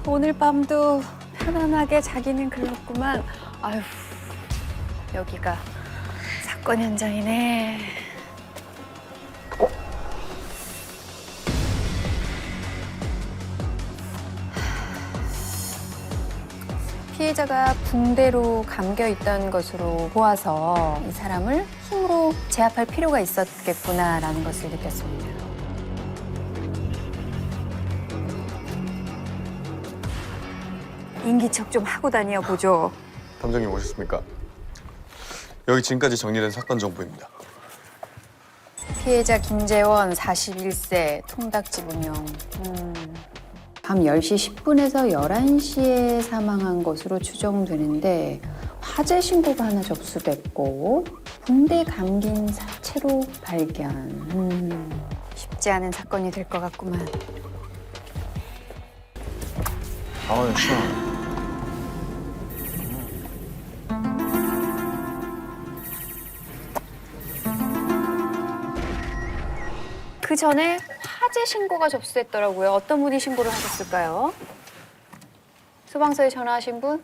오늘 밤도 편안하게 자기는 글렀구만. 아휴, 여기가 사건 현장이네. 피해자가 붕대로 감겨 있던 것으로 보아서 이 사람을 힘으로 제압할 필요가 있었겠구나라는 것을 느꼈습니다. 인기척 좀 하고 다녀 보죠. 탐정님 오셨습니까? 여기 지금까지 정리된 사건 정보입니다. 피해자 김재원 41세 통닭집 운영. 밤 10시 10분에서 11시에 사망한 것으로 추정되는데 화재 신고가 하나 접수됐고 붕대 감긴 사체로 발견. 쉽지 않은 사건이 될 것 같구만. 아, 시원. 그 전에 화재 신고가 접수됐더라고요. 어떤 분이 신고를 하셨을까요? 소방서에 전화하신 분?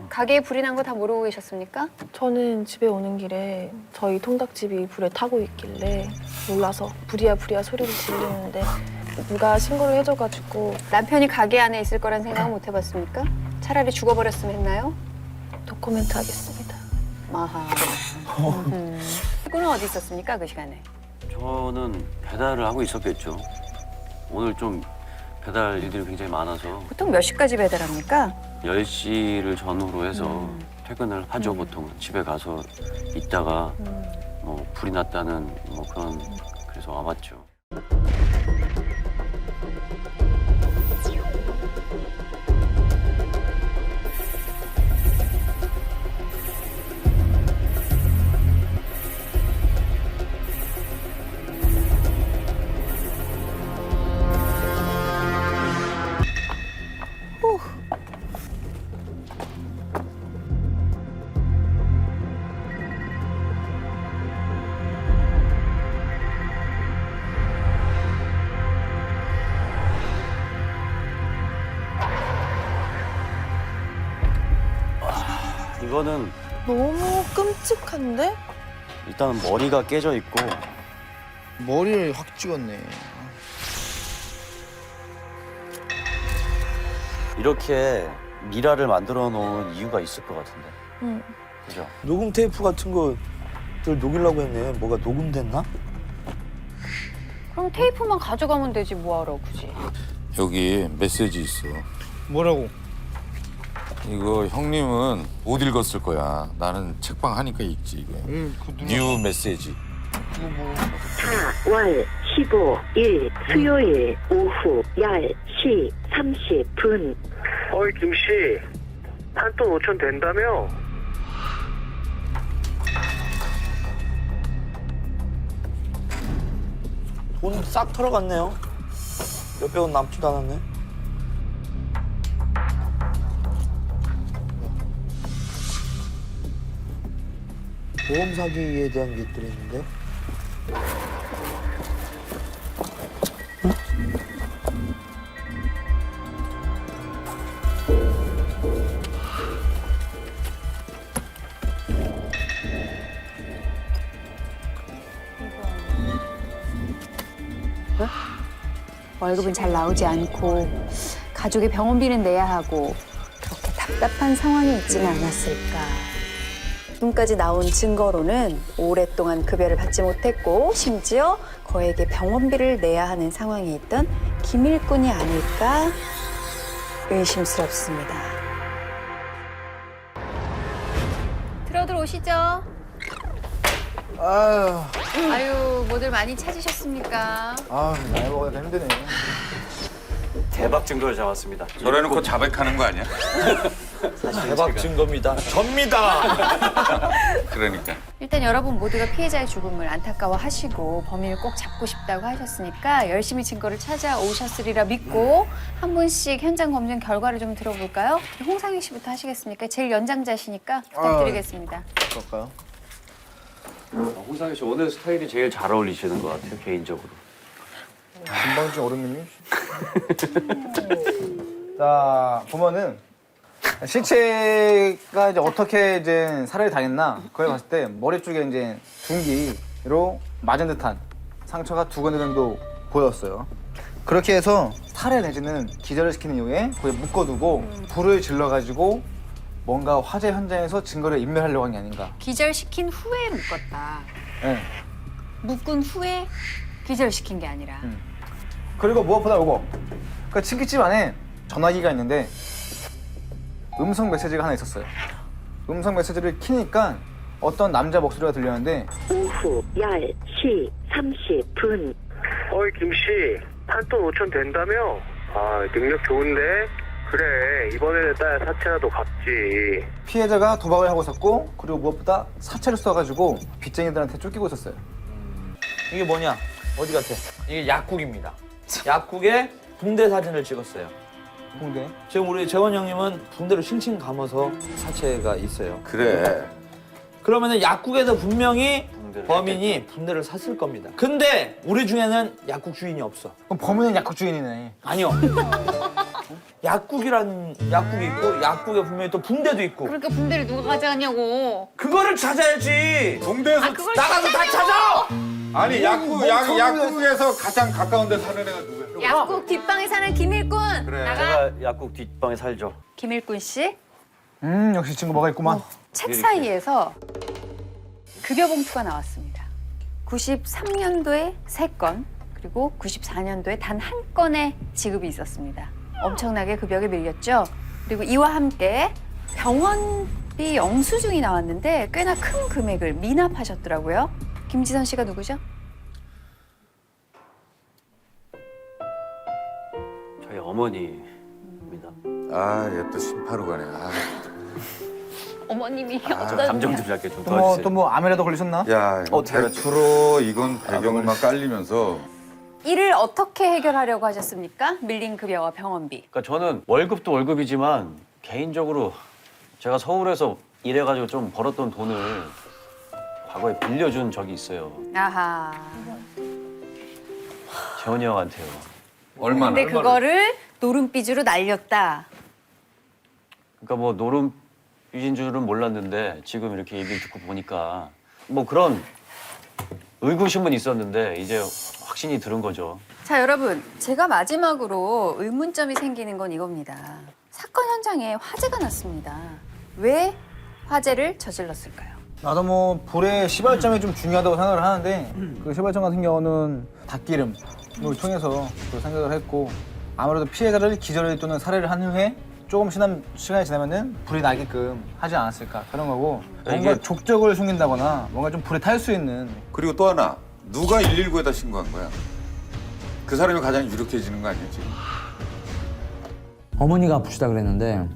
가게에 불이 난 거 다 모르고 계셨습니까? 저는 집에 오는 길에 저희 통닭집이 불에 타고 있길래 놀라서 부리야 소리를 지르는데 누가 신고를 해줘가지고 남편이 가게 안에 있을 거란 생각은 못 해봤습니까? 차라리 죽어버렸으면 했나요? 도코멘트 하겠습니다. 아하. 그분은 어디 있었습니까, 그 시간에? 저는 배달을 하고 있었겠죠. 오늘 좀 배달 일들이 굉장히 많아서 보통 몇 시까지 배달합니까? 10시를 전후로 해서 퇴근을 하죠, 보통은. 집에 가서 있다가 뭐 불이 났다는 뭐 그런 그래서 와봤죠. 이거는 너무 끔찍한데? 일단 머리가 깨져 있고 머리를 확 찍었네. 이렇게 미라를 만들어 놓은 이유가 있을 것 같은데. 응. 그죠? 녹음 테이프 같은 거들 녹이려고 했네. 뭐가 녹음됐나? 그럼 테이프만 가져가면 되지, 뭐하러 굳이. 여기 메시지 있어. 뭐라고? 이거 형님은 못 읽었을 거야. 나는 책방 하니까 읽지 이게. 뉴 메시지. 4월 15일 수요일 오후 10시 30분. 어이 김씨, 한돈 5천 된다며? 돈 싹 털어갔네요. 몇백 원 남지도 않았네. 보험 사기에 대한 게 들어있는데. 월급은 잘 나오지 않고 가족의 병원비는 내야 하고 그렇게 답답한 상황이 있지는 않았을까. 지금까지 나온 증거로는 오랫동안 급여를 받지 못했고 심지어 거액의 병원비를 내야 하는 상황에 있던 김일꾼이 아닐까 의심스럽습니다. 들어들 오시죠. 아유, 아유, 뭐들 많이 찾으셨습니까? 나이 먹으니까 힘드네. 대박 증거를 잡았습니다. 저래놓고 자백하는 거 아니야? 대박 증거입니다. 접니다. 그러니까. 일단 여러분 모두가 피해자의 죽음을 안타까워하시고 범인을 꼭 잡고 싶다고 하셨으니까 열심히 증거를 찾아오셨으리라 믿고 한 분씩 현장 검증 결과를 좀 들어볼까요? 홍상희 씨부터 하시겠습니까? 제일 연장자시니까 부탁드리겠습니다. 그럴까요? 홍상희 씨 오늘 스타일이 제일 잘 어울리시는 것 같아요, 개인적으로. 건방진 어른님이. 자 보면은 시체가 이제 어떻게 이제 살해를 당했나 그걸 봤을 때 머리 쪽에 이제 둔기로 맞은 듯한 상처가 2군데 정도 보였어요. 그렇게 해서 살해 내지는 기절을 시키는 이유에 거기 묶어두고 불을 질러가지고 뭔가 화재 현장에서 증거를 인멸하려고 한 게 아닌가. 기절시킨 후에 묶었다. 네. 묶은 후에 기절시킨 게 아니라. 그리고 무엇보다 이거 그 치킨집 안에 전화기가 있는데 음성 메시지가 하나 있었어요. 음성 메시지를 키니까 어떤 남자 목소리가 들렸는데 오후 10시 30분. 어이 김씨 한돈 5천 된다며? 아 능력 좋은데? 그래 이번에는 딸 사채라도 갚지. 피해자가 도박을 하고 있었고 그리고 무엇보다 사채를 써가지고 빚쟁이들한테 쫓기고 있었어요. 이게 뭐냐? 어디 같아? 이게 약국입니다. 약국에 붕대 사진을 찍었어요. 붕대. 지금 우리 재원 형님은 붕대로 칭칭 감아서 사체가 있어요. 그래. 그러면은 약국에서 분명히 붕대를 범인이 붕대를 샀을 겁니다. 근데 우리 중에는 약국 주인이 없어. 그럼 범인은 약국 주인이네. 아니요. 약국이란 약국이 있고 약국에 분명히 또 붕대도 있고 그러니까 붕대를 누가 가져갔냐고. 그거를 찾아야지. 동대에서 그걸 나가서 다 찾아. 아니 약국에서 가장 가까운 데 사는 애가 누구야? 약국 뒷방에 사는 김일꾼. 그래. 나가. 제가 약국 뒷방에 살죠. 김일꾼 씨. 역시 친구 뭐가 있구만. 책 사이에서 급여 봉투가 나왔습니다. 93년도에 3건, 그리고 94년도에 단 1건의 지급이 있었습니다. 엄청나게 급여가 밀렸죠. 그리고 이와 함께 병원비 영수증이 나왔는데 꽤나 큰 금액을 미납하셨더라고요. 김지선 씨가 누구죠? 저희 어머니입니다. 아, 얘 또 심파로 가네. 아, 어머님이 저 감정 조절할게 좀 도와주세요. 또 뭐 암이라도 걸리셨나? 야, 이거 100% 이건 배경음악 깔리면서 이를 어떻게 해결하려고 하셨습니까? 밀린 급여와 병원비. 그러니까 저는 월급도 월급이지만 개인적으로 제가 서울에서 일해가지고 좀 벌었던 돈을 과거에 빌려준 적이 있어요. 아하. 재원이 형한테요. 얼마나? 근데 그거를 노름빚으로 날렸다. 그러니까 뭐 노름빚인 줄은 몰랐는데 지금 이렇게 얘기를 듣고 보니까 뭐 그런 의구심은 있었는데 이제 확신이 들은 거죠. 자, 여러분, 제가 마지막으로 의문점이 생기는 건 이겁니다. 사건 현장에 화재가 났습니다. 왜 화재를 저질렀을까요? 나도 뭐 불의 시발점이 좀 중요하다고 생각을 하는데 그 시발점 같은 경우는 닷기름을 통해서 그 생각을 했고 아무래도 피해자를 기절 또는 살해를 한 후에 조금 시간이 지나면은 불이 나게끔 하지 않았을까 그런 거고 뭔가 이게- 족적을 숨긴다거나 뭔가 좀 불에 탈 수 있는 그리고 또 하나 누가 119에다 신고한 거야? 그 사람이 가장 유력해지는 거 아니야 지금? 어머니가 아프시다 그랬는데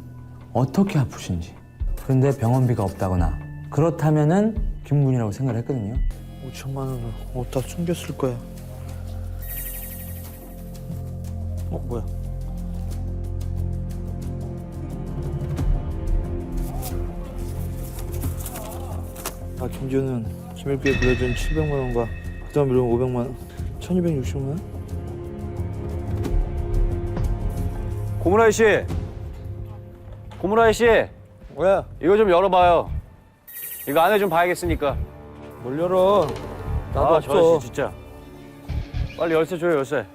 어떻게 아프신지. 그런데 병원비가 없다거나 그렇다면은 김군이라고 생각을 했거든요. 5천만 원을 어디다 숨겼을 거야. 뭐야? 아 김지호는 김일비에 빌려준 700만 원과 그다음 빌려온 500만 원, 1260만 원? 고문아이 씨, 고문아이 씨, 왜? 이거 좀 열어봐요. 이거 안에 좀 봐야겠으니까. 뭘 열어? 나도 아, 없어. 저 아저씨 진짜. 빨리 열쇠 줘요, 열쇠.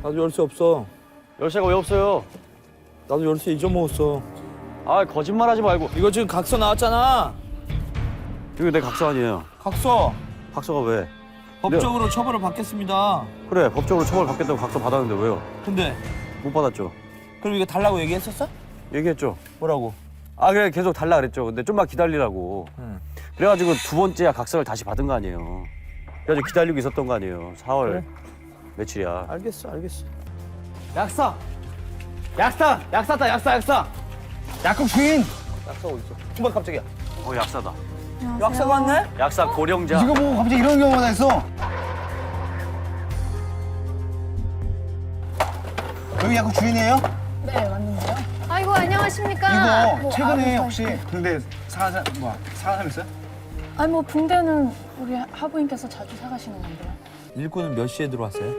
나도 열쇠 없어. 열쇠가 왜 없어요? 나도 열쇠 잊어먹었어. 아, 거짓말하지 말고. 이거 지금 각서 나왔잖아. 이거 내 각서 아니에요. 각서. 각서가 왜? 법적으로 처벌을 받겠습니다. 그래, 법적으로 처벌 받겠다고 각서 받았는데 왜요? 근데 못 받았죠. 그럼 이거 달라고 얘기했었어? 얘기했죠. 뭐라고? 아, 그래 계속 달라 그랬죠. 근데 좀만 기다리라고. 그래가지고 두 번째야 각서를 다시 받은 거 아니에요. 그래가지고 기다리고 있었던 거 아니에요. 4월 그래. 며칠이야. 알겠어. 약사! 약사다! 약국 주인! 약사 어디 있어? 정말 깜짝이야. 약사다. 약사가 왔네? 약사 고령자. 이거 보고 갑자기 이런 경우가 다 있어. 여기 약국 주인이에요? 네, 맞는데요. 아이고, 안녕하십니까? 이거 최근에 혹시 붕대 사간 사람 있어요? 아니 뭐 붕대는 우리 하부인께서 자주 사가시는 건데요. 일꾼은 몇 시에 들어왔어요?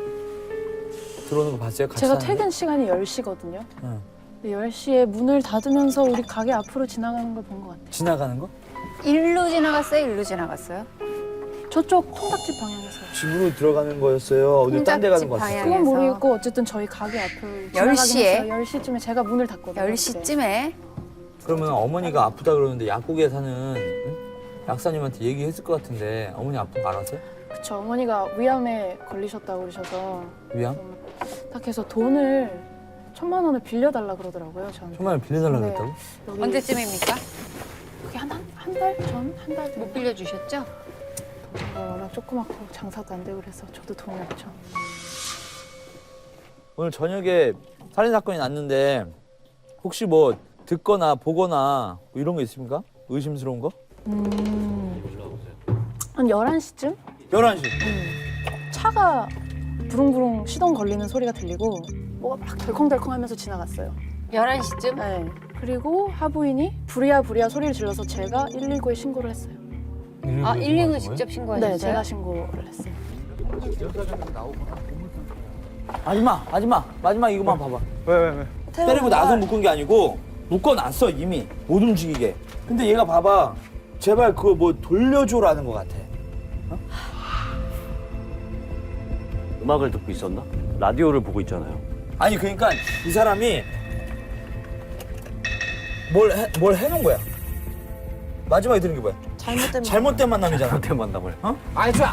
들어오는 거 봤어요? 같이 제가 사는데? 퇴근 시간이 10시거든요. 응. 10시에 문을 닫으면서 우리 가게 앞으로 지나가는 걸 본 것 같아요. 지나가는 거? 일로 지나갔어요? 일로 지나갔어요? 저쪽 통닭집 방향에서. 집으로 들어가는 거였어요? 어디 딴 데 가는 거 같았어요? 방향. 그건 모르겠고 어쨌든 저희 가게 앞을 10시에? 10시쯤에 제가 문을 닫거든요. 10시쯤에 그러면 어머니가 아프다 그러는데 약국에 사는 응? 약사님한테 얘기했을 것 같은데 어머니 아픈 거 알았어요? 그쵸. 어머니가 위암에 걸리셨다고 그러셔서 위암? 딱 해서 돈을 1,000만 원을 빌려달라 그러더라고요. 저한테. 천만 원 빌려달라고 네. 했다고? 여기 언제쯤입니까? 그게 한 달 전? 한 달? 못 빌려주셨죠? 동네가 워낙 조그맣고 장사도 안 되고 그래서 저도 돈이 없죠. 오늘 저녁에 살인 사건이 났는데 혹시 뭐 듣거나 보거나 뭐 이런 거 있습니까? 의심스러운 거? 한 11시쯤? 11시. 차가 부릉부릉 시동 걸리는 소리가 들리고 뭐가 막 덜컹덜컹 하면서 지나갔어요. 11시쯤? 네. 그리고 하부인이 부리야 소리를 질러서 제가 119에 신고를 했어요. 아, 119 직접 신고하셨어요? 네, 제가 신고를 했어요. 마지막 이거만 봐봐. 왜? 때리고 나서 묶은 게 아니고 묶어놨어 이미 못 움직이게. 근데 얘가 봐봐. 제발 그거 뭐 돌려줘라는 것 같아. 음악을 듣고 있었나? 라디오를 보고 있잖아요. 아니 그러니까 이 사람이 뭘 해놓은 거야. 마지막에 들은 게 뭐야? 잘못된 만남이잖아. 잘못된 만남을. 아니 저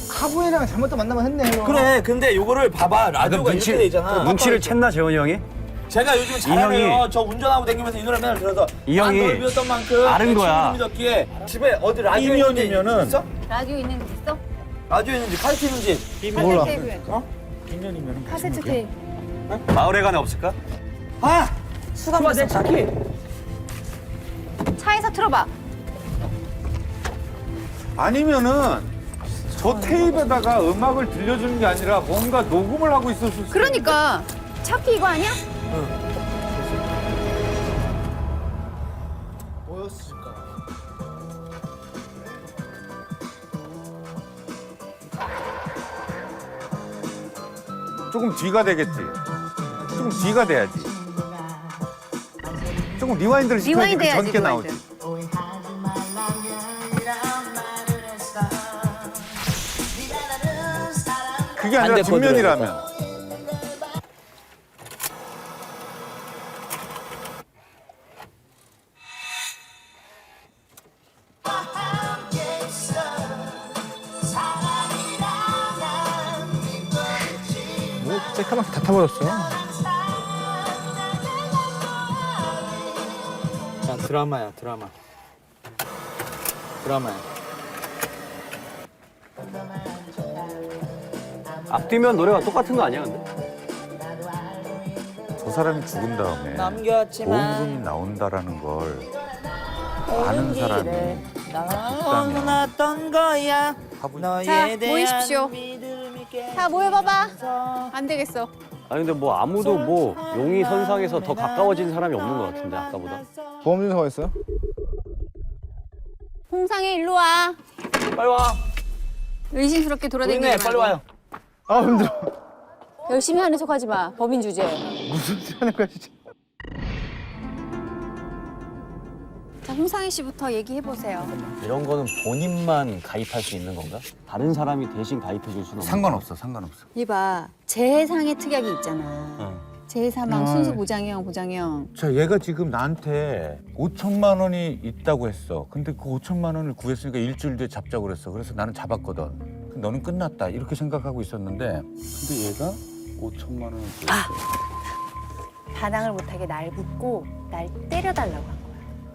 하부이랑 잘못된 만남을 했네. 그래 근데 요거를 봐봐 라디오가 이렇게 돼 있잖아. 눈치를 챘나 재원이 형이? 제가 요즘 잘하네요. 저 운전하고 다니면서 이 노래 맨날 들어서 이 형이 널 믿었던 만큼 아는 내 거야. 친구를 믿었기에 집에 어디 라디오 있는지 있어? 라디오 있는 집 있어? 라디오 있는지 카세트 있는지 몰라. 카세트 테이프. 인연이면 카세트 테이프. 마을회관에 없을까? 아! 수가 내 자기 차에서 틀어봐. 아니면은 저 테이프에다가 음악을 들려주는 게 아니라 뭔가 녹음을 하고 있었을 수도 그러니까 찾기 이거 아니야? 뭐였을까? 조금 뒤가 되겠지. 조금 뒤가 돼야지. 조금 리와인드를 시켜야지 리와인드 그 해야지, 전께 나오지. 리와인드. 그게 아니라 반대 코드로 뒷면이라면. 뭐 새까맣게 다 타버렸어. 야 드라마야 드라마야 앞뒤면 노래가 똑같은 거 아니야 근데? 저 사람이 죽은 다음에 남겼지만 보험금이 나온다라는 걸 아는 사람이 있다면 던 거야 자, 모이십시오. 다 모여봐봐. 안 되겠어. 아니 근데 뭐 아무도 뭐 용의 선상에서 더 가까워진 사람이 없는 것 같은데 아까보다. 보험 증서가 있어요? 홍상해 일로 와. 빨리 와 의심스럽게 돌아다니지 보이네 말고. 빨리 와요 아 힘들어. 열심히 하는 척 하지 마. 법인 주제. 무슨 소리 하는 거야 진짜. 자, 홍상희 씨부터 얘기해 보세요. 이런 거는 본인만 가입할 수 있는 건가? 다른 사람이 대신 가입해 줄 수는 없는 상관없어. 이봐, 재해상의 특약이 있잖아. 재해사망 순수 보장형. 자, 얘가 지금 나한테 5천만 원이 있다고 했어. 근데 그 5천만 원을 구했으니까 일주일 뒤에 잡자고 그랬어. 그래서 나는 잡았거든. 근데 너는 끝났다. 이렇게 생각하고 있었는데 근데 얘가 5천만 원을 구했어. 반항을 못하게 날 묶고 날 때려달라고 한 거야.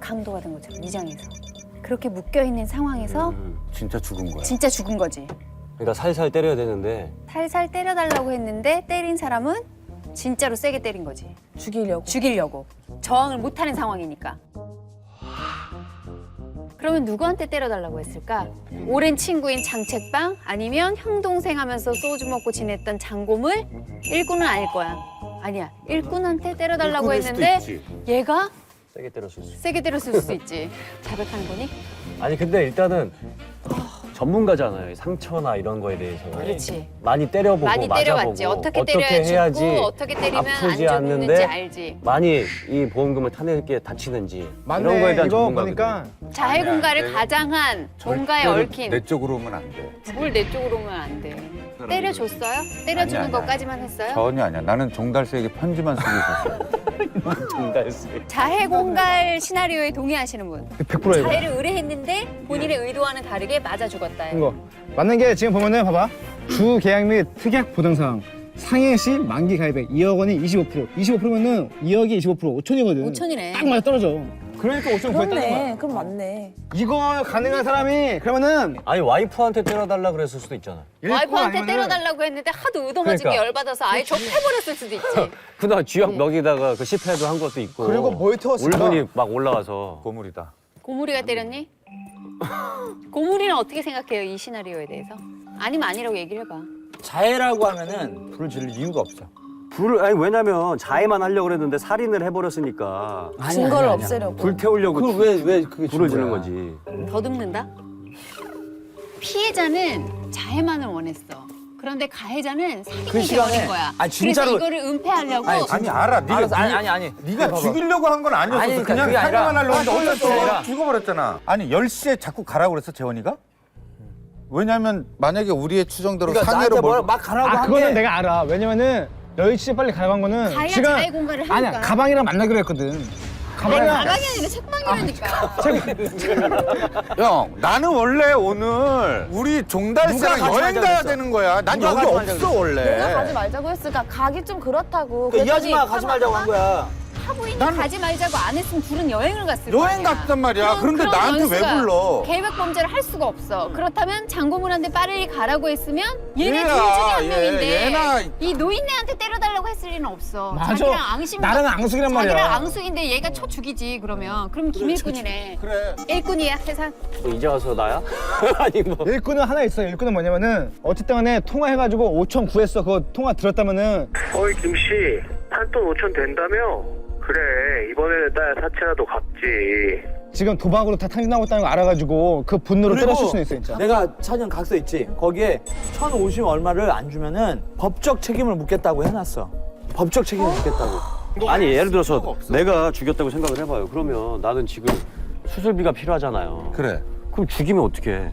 강도가 된 것처럼 위장해서. 그렇게 묶여있는 상황에서 진짜 죽은 거야. 진짜 죽은 거지. 그러니까 살살 때려야 되는데 살살 때려달라고 했는데 때린 사람은 진짜로 세게 때린 거지. 죽이려고. 저항을 못하는 상황이니까. 그러면 누구한테 때려달라고 했을까? 오랜 친구인 장책방 아니면 형 동생 하면서 소주 먹고 지냈던 장고물? 일꾼은 아닐 거야. 아니야. 일꾼한테 때려달라고 일꾼일 수도 했는데 있지. 얘가 세게 때렸을 수 있어. 세게 때렸을 수도 있지. 자백하는 거니? 아니 근데 일단은 전문가잖아요. 상처나 이런 거에 대해서. 그렇지. 많이 때려보고 많이 맞아보고 때려봤지. 어떻게 때려야 해야지 죽고 어떻게 때리면 안 아프지 죽는지 않는데 알지. 많이 이 보험금을 타내게 다치는지 맞네. 이런 거에 대한 이거 전문가거든요. 보니까 자해 공갈을 가장한 뭔가에 절대로 얽힌 내 쪽으로 오면 안 돼. 뭘 내 쪽으로 오면 안 돼. 때려줬어요? 때려주는 아니야. 것까지만 했어요? 전혀 아니야. 나는 종달새에게 편지만 쓰고 있었어. 정달수. 자해 공갈 시나리오에 동의하시는 분? 100%예요. 이거. 자해를 의뢰했는데 본인의 의도와는 다르게 맞아 죽었다. 이거 맞는 게 지금 보면은 봐봐. 주 계약 및 특약 보장 사항. 상해 시 만기 가입액 2억 원이 25%. 25%면은 2억이 25% 5천이거든. 5천이네. 딱 맞아 떨어져. 그러니까 5천 구했다는 거야. 그렇네. 그럼 맞네. 이거 가능한 사람이 그러면은 아니 와이프한테 때려달라 그랬을 수도 있잖아. 와이프한테 때려달라고 했는데 하도 의도맞게 그러니까. 열받아서 아예 접해버렸을 수도 있지. 그다음 쥐약 먹이다가 그 실패도 한 것도 있고. 그리고 뭐에 태웠을까? 울분이 막 올라와서. 고물이다. 고무리가 때렸니? 고무리는 어떻게 생각해요, 이 시나리오에 대해서? 아니면 아니라고 얘기를 해봐. 자해라고 하면은 불을 지를 이유가 없어. 불을 아니 왜냐면 자해만 하려고 그랬는데 살인을 해버렸으니까 증거를 없애려고. 불태우려고 그걸 왜 그게 불을 증거야? 지는 거지. 더듬는다? 피해자는 자해만을 원했어. 그런데 가해자는 사기를 그 시간에- 원인 거야. 아니, 진짜로- 그래서 이거를 은폐하려고 아니 알아. 네가 알았어. 아니. 네가 봐봐. 죽이려고 한 건 아니었어. 아니, 그러니까 그냥 그게 아니라- 살인만 하려고 했는데 그게 어쩔 아니라- 수 죽어버렸잖아. 아니 10시에 자꾸 가라고 그랬어 재원이가? 왜냐면 만약에 우리의 추정대로 그러니까 상해로 나한테 몰고 막 가라고 아 한 그거는 게 내가 알아. 왜냐면은 10시에 빨리 가라고 한 거는 가해야 자해 공갈을 하니까. 아니야 가방이랑 만나기로 했거든. 아니, 가방이랑 가방이 아니라 책방이라니까. 형 나는 원래 오늘 우리 종달새랑 누가 같이 여행 가자고 가야 했어? 되는 거야. 난 누가 여기 같이 없어 가자고 원래. 내가 가지 말자고 했으니까 가기 좀 그렇다고. 얘기하지 마, 가지 말자고 한 거야. 하부인이 가지 말자고 안 했으면 둘은 여행을 갔을 여행 거야. 갔단 말이야. 그런데 나한테 왜 불러? 계획 범죄를 할 수가 없어. 그렇다면 장고문한테 빠르게 가라고 했으면 얘네 얘야, 둘 중에 한 얘, 명인데 얘나- 이 노인네한테 때려달라고 했을 리는 없어. 맞아. 자기랑 앙심 나랑 앙숙이란 말이야. 자기랑 앙숙인데 얘가 쳐 죽이지 그러면. 그럼 김일꾼이네. 그래. 일꾼이야 세상. 뭐 이제 와서 나야? 아니 뭐. 일꾼은 하나 있어. 일꾼은 뭐냐면은 어쨌든 간에 통화해가지고 5천 구했어. 그거 통화 들었다면은 어이 김씨 판돈 5천 된다며? 그래 이번에는 딸 사채라도 갚지. 지금 도박으로 다 탕진하고 있다는 거 알아가지고 그 분노를 그리고 때렸을 수는 있어 진짜. 내가 찾은 각서 있지. 거기에 1,050 얼마를 안 주면은 법적 책임을 묻겠다고 해놨어. 법적 책임을 묻겠다고. 아니 예를 들어서 내가 죽였다고 생각을 해봐요. 그러면 나는 지금 수술비가 필요하잖아요. 그래. 그럼 죽이면 어떡해?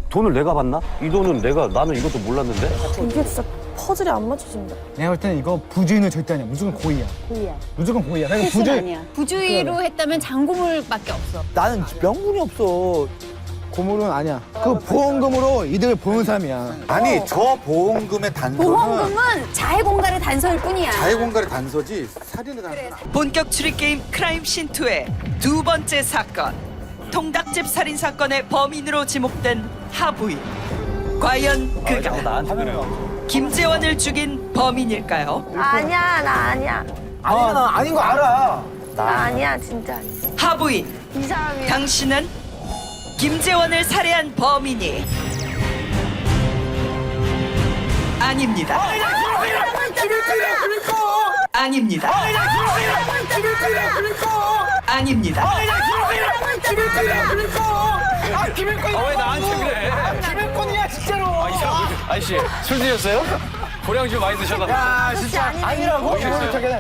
돈을 내가 받나? 이 돈은 나는 이것도 몰랐는데? 이게 진짜 퍼즐이 안 맞춰진다. 내가 볼 때는 이거 부주의는 절대 아니야. 무조건 고의야. 고의야. 무조건 고의야. 그러니까 실수는 부주의. 아니야. 부주의로 했다면 장고물밖에 없어. 나는 명분이 없어. 고물은 아니야. 그 보험금으로 이득을 보는 사람이야. 아니 저 보험금의 단서는 보험금은 자해 공갈의 단서일 뿐이야. 자해공갈의 단서지 살인의 단서는 본격 추리게임 크라임 신투의 두 번째 사건. 통닭집 살인 사건의 범인으로 지목된 하부인. 과연 그가 나한테 그래요. 김재원을 죽인 범인일까요? 아니야, 나 아니야. 아니야, 나 아닌 거 알아. 나 아니야, 진짜 아니야. 하부인, 이 사람이야. 당신은 김재원을 살해한 범인이 아닙니다. 아닙니다. 아닙니다. 왜 나한테 그래? 김일권이야 진짜로. 아저씨 술 드셨어요? 고량주 많이 드셔서. 야 진짜 아니라고?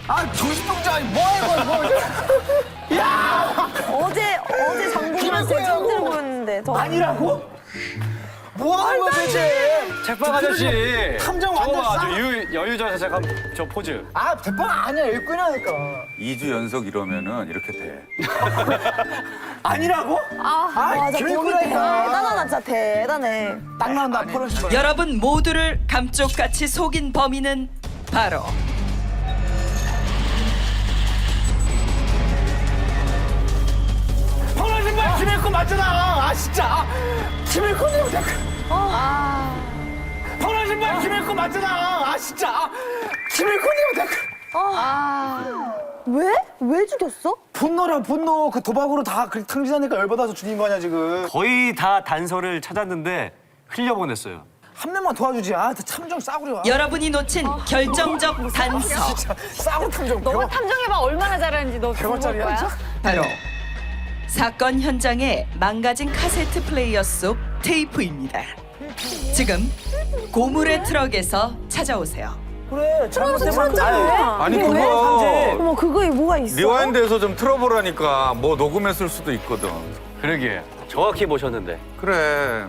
아 조심동자 뭐야 이거 야 어제 장군한테 처음 들어보였는데. 아니라고? 뭐 하는 거야 도대체? 책방 아저씨. 탐정 완전 저거 봐, 싸. 여유자세 잠깐 저 포즈. 아 대빵 아니야 일꾼이라니까. 2주 연속 이러면은 이렇게 돼. 아니라고? 맞아. 김일권이라니까. 대단하다, 진짜 대단해. 딱 나온다 퍼러시. 여러분 모두를 감쪽같이 속인 범인은 바로 퍼러신 거야 김일권 맞잖아. 아 진짜. 김일권이라고 자꾸. 퍼러신 거야 김일권 맞잖아. 아 진짜. 김일권이라고 자꾸. 왜? 왜 죽였어? 분노랑 분노 그 도박으로 다 그렇게 탕진하니까 열받아서 죽인 거 아니야 지금. 거의 다 단서를 찾았는데 흘려보냈어요. 한 명만 도와주지. 아 탐정 싸구려. 여러분이 놓친 결정적 단서. 싸구려 탐정. 너가 탐정해봐 얼마나 잘하는지 너 보고 볼 백원짜리야, 거야. 바로 사건 현장에 망가진 카세트 플레이어 속 테이프입니다. 지금 고물의 트럭에서 찾아오세요. 그래 잘못되면 아니 그거 어머 그거에 뭐가 있어? 리와인드에서 좀 틀어보라니까. 뭐 녹음했을 수도 있거든. 그러게 정확히 보셨는데. 그래.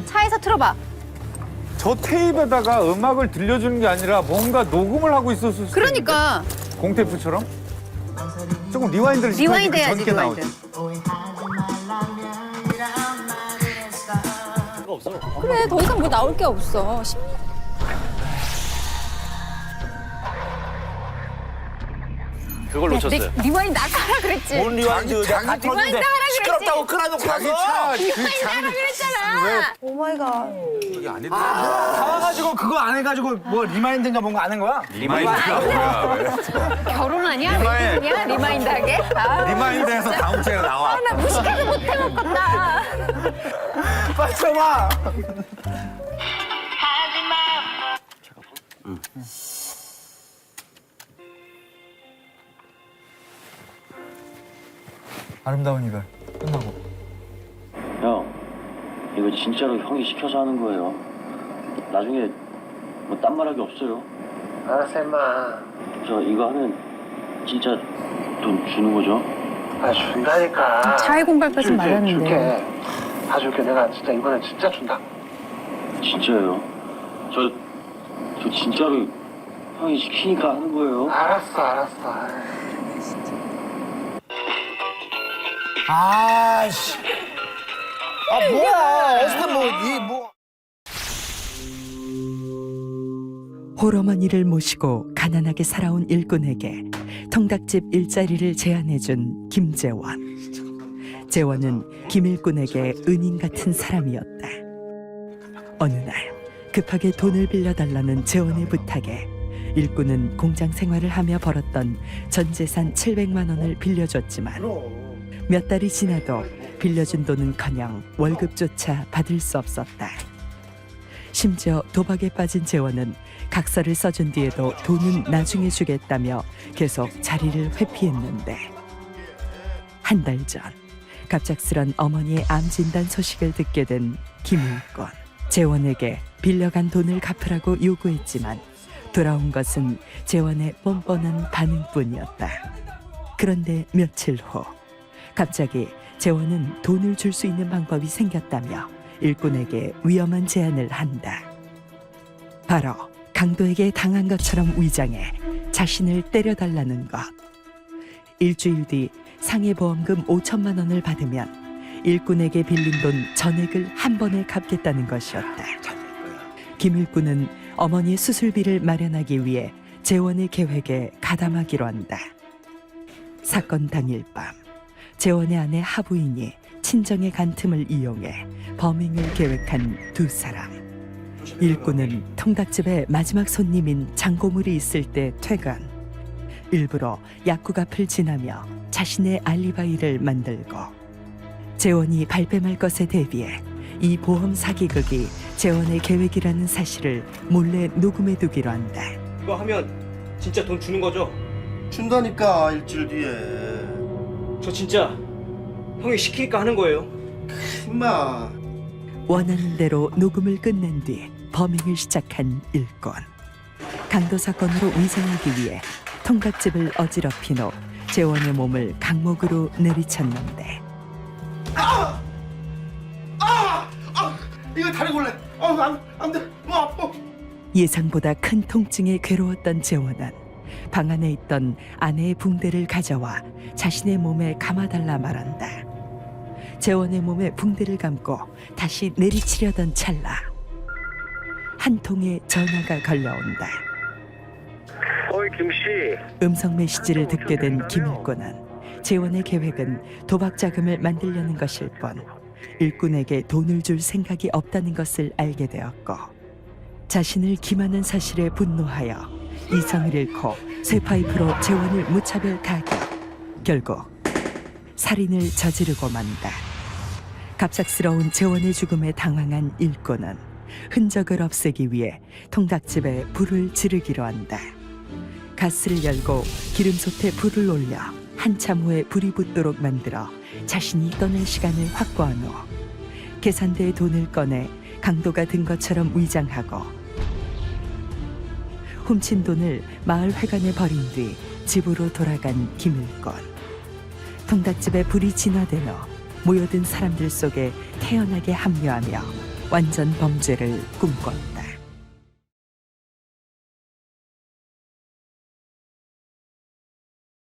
차에서 틀어봐. 저 테이프에다가 음악을 들려주는 게 아니라 뭔가 녹음을 하고 있었을 수도 그러니까 있는데. 공테이프처럼? 조금 리와인드를 리와인드 해야지, 젊게 나오지. 그래 더 이상 뭐 나올 게 없어. 그걸 놓쳤어요. 리와인드 나가라 그랬지. 뭔 리와인드 자기 다 터졌는데 시끄럽다고 끌어놓고 자기 나서 차, 그 그랬잖아. 오 마이 갓. 저기 아니더라. 가가지고 그거 안 해가지고 뭐 리마인드인가 뭔가 안 한 거야? 리마인드가 뭐야? 결혼하냐? 리마인- 웨딩이야? 리마인드하게? 아, 리마인드에서 다음 주에 나와. 나 무식해서 못해 먹겠다. 빨리 쳐봐. 아름다운 이별 끝나고. 형, 이거 진짜로 형이 시켜서 하는 거예요. 나중에 뭐 딴 말하기 없어요. 알았어 임마. 저 이거 하면 진짜 돈 주는 거죠? 아 준다니까. 차에 공갈까지 줄게, 말았는데. 줄게. 다 줄게. 내가 진짜 이번엔 진짜 준다. 진짜예요. 저 진짜로 형이 시키니까 하는 거예요. 알았어. 아씨. 아 뭐야? 에스터 뭐. 홀어머니를 모시고 가난하게 살아온 일꾼에게 통닭집 일자리를 제안해준 김재원. 재원은 김일꾼에게 은인 같은 사람이었다. 어느 날 급하게 돈을 빌려달라는 재원의 부탁에 일꾼은 공장 생활을 하며 벌었던 전 재산 700만 원을 빌려줬지만 몇 달이 지나도 빌려준 돈은커녕 월급조차 받을 수 없었다. 심지어 도박에 빠진 재원은 각서를 써준 뒤에도 돈은 나중에 주겠다며 계속 자리를 회피했는데 한 달 전 갑작스런 어머니의 암 진단 소식을 듣게 된 김일권. 재원에게 빌려간 돈을 갚으라고 요구했지만 돌아온 것은 재원의 뻔뻔한 반응뿐이었다. 그런데 며칠 후 갑자기 재원은 돈을 줄 수 있는 방법이 생겼다며 일꾼에게 위험한 제안을 한다. 바로 강도에게 당한 것처럼 위장해 자신을 때려달라는 것. 일주일 뒤 상해보험금 5천만 원을 받으면 일꾼에게 빌린 돈 전액을 한 번에 갚겠다는 것이었다. 김일꾼은 어머니의 수술비를 마련하기 위해 재원의 계획에 가담하기로 한다. 사건 당일 밤 재원의 아내 하부인이 친정의 간틈을 이용해 범행을 계획한 두 사람. 일꾼은 통닭집의 마지막 손님인 장고물이 있을 때 퇴근. 일부러 약국 앞을 지나며 자신의 알리바이를 만들고 재원이 발뺌할 것에 대비해 이 보험 사기극이 재원의 계획이라는 사실을 몰래 녹음해두기로 한다. 이거 하면 진짜 돈 주는 거죠? 준다니까 일주일 뒤에. 저 진짜 형이 시키니까 하는 거예요. 임마. 원하는 대로 녹음을 끝낸 뒤 범행을 시작한 일꾼. 강도 사건으로 위장하기 위해 통닭집을 어지럽힌 후 재원의 몸을 강목으로 내리쳤는데 이거 다리 골래. 안 돼. 아파. 예상보다 큰 통증에 괴로웠던 재원은 방 안에 있던 아내의 붕대를 가져와 자신의 몸에 감아달라 말한다. 재원의 몸에 붕대를 감고 다시 내리치려던 찰나 한 통의 전화가 걸려온다. 어이 김씨. 음성 메시지를 듣게 된 김일권은 재원의 계획은 도박 자금을 만들려는 것일 뿐 일꾼에게 돈을 줄 생각이 없다는 것을 알게 되었고 자신을 기만한 사실에 분노하여 이성을 잃고 쇠파이프로 재원을 무차별 타격. 결국 살인을 저지르고 만다. 갑작스러운 재원의 죽음에 당황한 일꾼은 흔적을 없애기 위해 통닭집에 불을 지르기로 한다. 가스를 열고 기름솥에 불을 올려 한참 후에 불이 붙도록 만들어 자신이 떠날 시간을 확보한 후 계산대에 돈을 꺼내 강도가 든 것처럼 위장하고 훔친 돈을 마을 회관에 버린 뒤 집으로 돌아간 김일권. 통닭집에 불이 진화되며 모여든 사람들 속에 태연하게 합류하며 완전 범죄를 꿈꿨다.